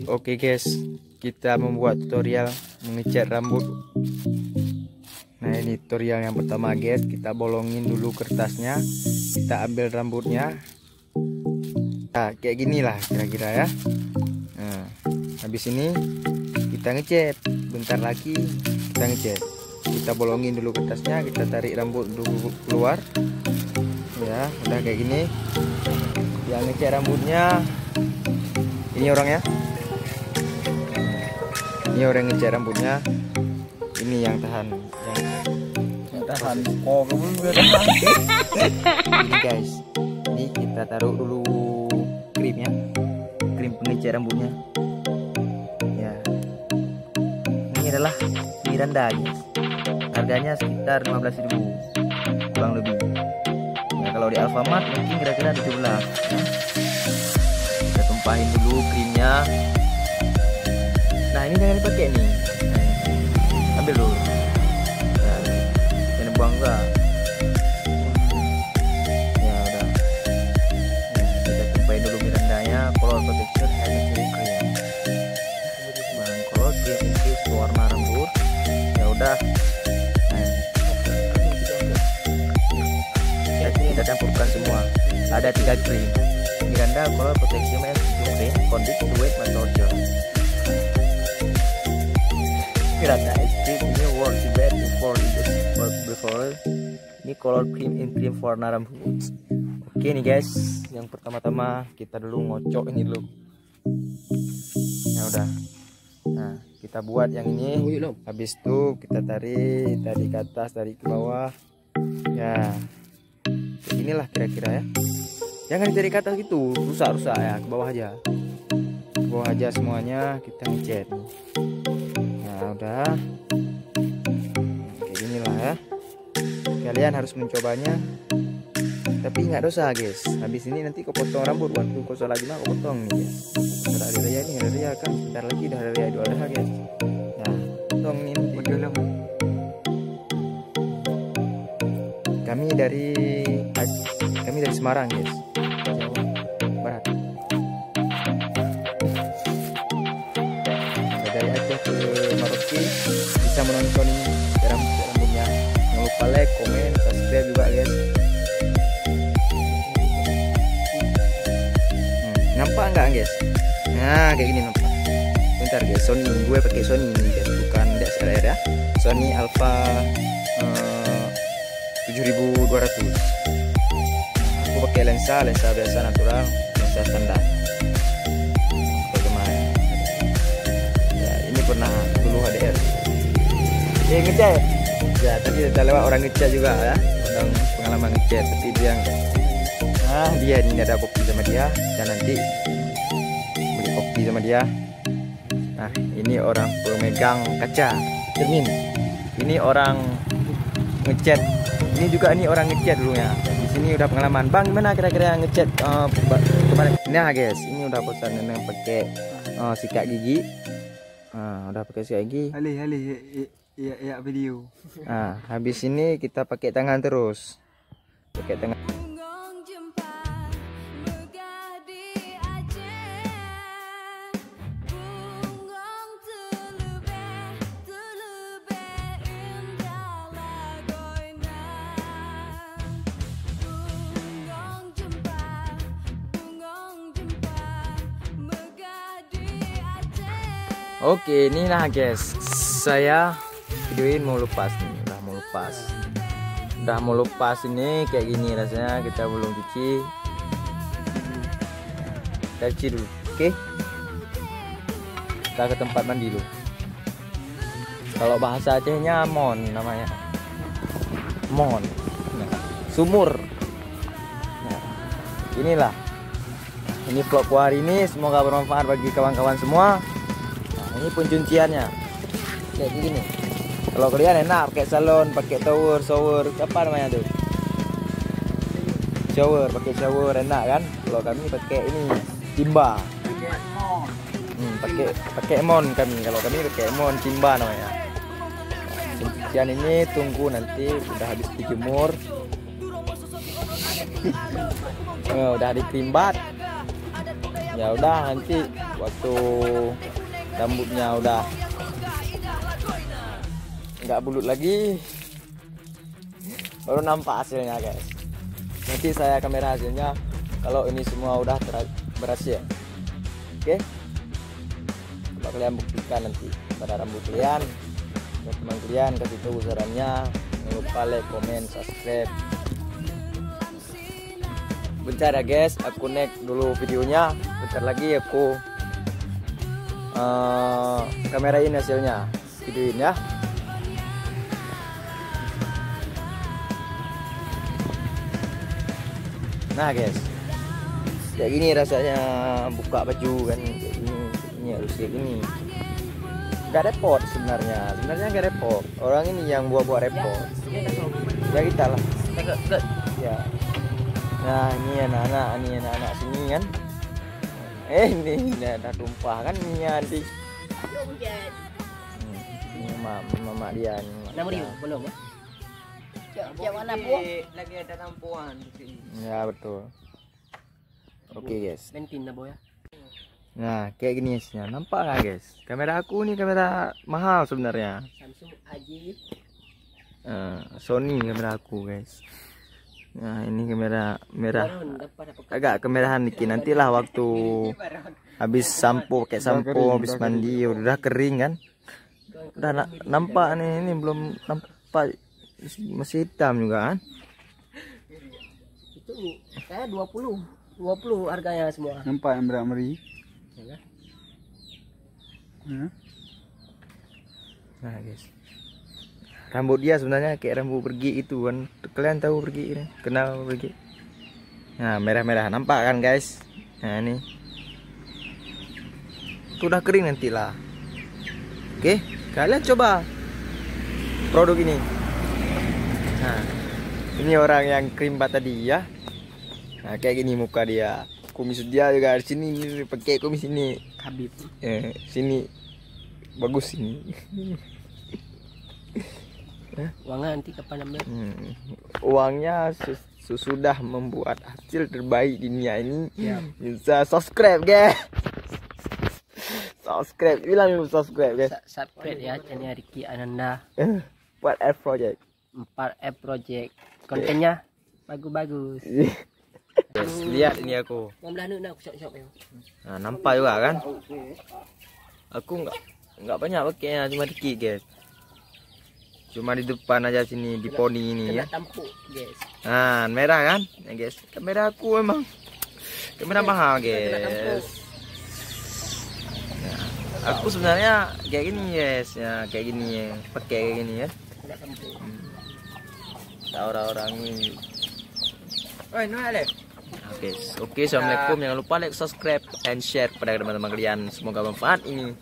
Oke guys, kita membuat tutorial mengecat rambut. Nah ini tutorial yang pertama guys, kita bolongin dulu kertasnya, kita ambil rambutnya. Nah kayak gini lah kira-kira ya. Nah habis ini kita ngecat, bentar lagi kita ngecat. Kita bolongin dulu kertasnya, kita tarik rambut dulu keluar. Ya udah kayak gini. Yang ngecat rambutnya ini orangnya. Ini orang ngecat rambutnya. Ini yang tahan, yang tahan. Oh, kamu udah tahan. Ini guys, ini kita taruh dulu krimnya, krim pengecat rambutnya. Ya, ini adalah Miranda guys. Harganya sekitar 15.000 kurang lebih. Ya, kalau di Alfamart mungkin kira-kira 17. Ya. Kita tumpahin dulu krimnya. Nah ini jangan dipakai nih. Nah, ambil dulu. Nah, jangan buang enggak. Ya udah. Nah, kita tumpahin dulu Mirandanya. Color protection and natural cream. Bang color cream infused warna rambut. Ya udah. Nah, kita campurkan semua. Ada 3 cream. Miranda color protection and cream, condition wet massage. Miranda ice cream ini works bed before ini color cream in cream warna rambut. Oke nih guys, yang pertama-tama kita dulu ngocok ini dulu. Ya udah. Nah kita buat yang ini. Habis itu kita tarik dari ke atas, dari ke bawah. Ya inilah kira-kira ya. Jangan ditarik ke atas gitu, rusak-rusak ya, ke bawah aja. Ke bawah aja semuanya kita ngecat. Nah udah kayak gini lah ya. Kalian harus mencobanya, tapi nggak dosa guys. Habis ini nanti kau potong rambut, waktu kau sholat Jumat kau potong nih guys. Ada hari raya nih, hari raya kan sebentar lagi udah hari raya Idul Adha guys. Nah potong nih nanti. Kami dari Semarang guys, Jawa Barat. Dari Aceh ke Merauke bisa menonton cara mengecat rambutnya. Jangan lupa like, komen, subscribe juga guys. Nampak nggak guys? Nah kayak gini nampak. Bentar guys, Sony, gue pakai Sony ini guys, bukan DSLR ya. Sony Alpha 7200. Aku pakai lensa biasa natural, lensa standar. Ya ini pernah dulu HDR. Ngecat. Ya tadi udah lewat orang ngecat juga ya, orang pengalaman ngecat. Tapi dia dia ini ada kopi sama dia, dan nanti beli kopi sama dia. Nah ini orang pemegang kaca cermin. Ini orang ngecat. Ini juga ini orang ngecat dulunya. Di sini udah pengalaman. Bang gimana kira-kira ngecat kemarin? Nah guys, ini udah pesan yang pakai sikat gigi. Udah pakai sikat gigi. Ya video. Nah, habis ini kita pakai tangan terus. Pakai tangan. Oke, ini lah guys, saya videoin mau lepas nih, udah mau lepas ini kayak gini rasanya. Kita belum cuci, kita cuci dulu. Oke, kita ke tempat mandi dulu. Kalau bahasa Acehnya mon namanya, mon, sumur. Nah, inilah, ini vlog hari ini, semoga bermanfaat bagi kawan-kawan semua. Ini pencuciannya kayak gini. Kalau kalian enak pakai salon, pakai shower, apa namanya tuh? Pakai shower enak kan? Kalau kami pakai ini timba. Pakai mon kami. Kalau kami pakai mon timba namanya. Pencucian ini tunggu nanti udah habis dijemur. Udah dikerimbat. Ya udah nanti waktu rambutnya udah nggak bulut lagi, baru nampak hasilnya guys. Nanti saya kamera hasilnya kalau ini semua udah berhasil. Oke, coba kalian buktikan nanti pada rambut kalian. Buat teman kalian kasih tahu sarannya. Jangan lupa like, komen, subscribe. Bentar ya guys, aku naik dulu videonya. Bentar lagi aku kamerain hasilnya, videoin ya. Nah guys, kayak gini rasanya buka baju kan, kayak gini. Ini harus kayak gini. Gak repot sebenarnya gak repot. Orang ini yang buat repot. Ya kita lah. Ya. Nah ini anak-anak sini kan. Ini ada tumpah kan ini nanti. Ini mama dia. Nama dia belum ya? Siapa mana bu? Lagi ada tampuan. Ya betul. Oke guys. Bentin lah ya. Nah kayak gini hasilnya. Nampak nggak guys? Kamera aku nih kamera mahal sebenarnya. Samsung AJ. Sony kamera aku guys. Nah ini kamera merah. Agak kemerahan dikit. Nantilah waktu habis sampo, pakai sampo, habis mandi udah kering kan. Udah nampak nih, ini belum nampak, masih hitam juga kan. Itu kayak 20 harganya semua. Nampak yang beramri. Ya. Nah guys, rambut dia sebenarnya kayak rambut pergi itu kan. Kalian tahu pergi ini? Kenal pergi? Nah merah-merah nampak kan guys. Nah ini itu udah kering nantilah. Oke, kalian coba produk ini. Nah ini orang yang krimbat tadi ya. Nah kayak gini muka dia. Kumis dia juga di sini pakai kumis ini. Habib. Sini bagus ini. Uangnya nanti kapan ambil? Uangnya sudah membuat hasil terbaik di dunia ini. Siap. Bisa subscribe guys. Subscribe, bilang lu subscribe guys. Subscribe ya channel Ricky Ananda. 4F Project. 4F Project. Kontennya bagus-bagus. Guys, lihat ini aku. Mau belah nak shop-shop ya. Nah, nampak juga kan? Aku nggak banyak pakainya, cuma dikit guys. Cuma di depan aja sini di poni ini ya. Tampuk guys. Nah, merah kan? Ya guys, kamera aku emang kamera mahal guys. Nah, aku sebenarnya kayak gini guys, ya kayak gini ya, pakai kayak gini ya. Orang-orang ini. Oi, no ale. Oke, assalamualaikum. Jangan lupa like, subscribe, and share kepada teman-teman kalian. Semoga bermanfaat ini.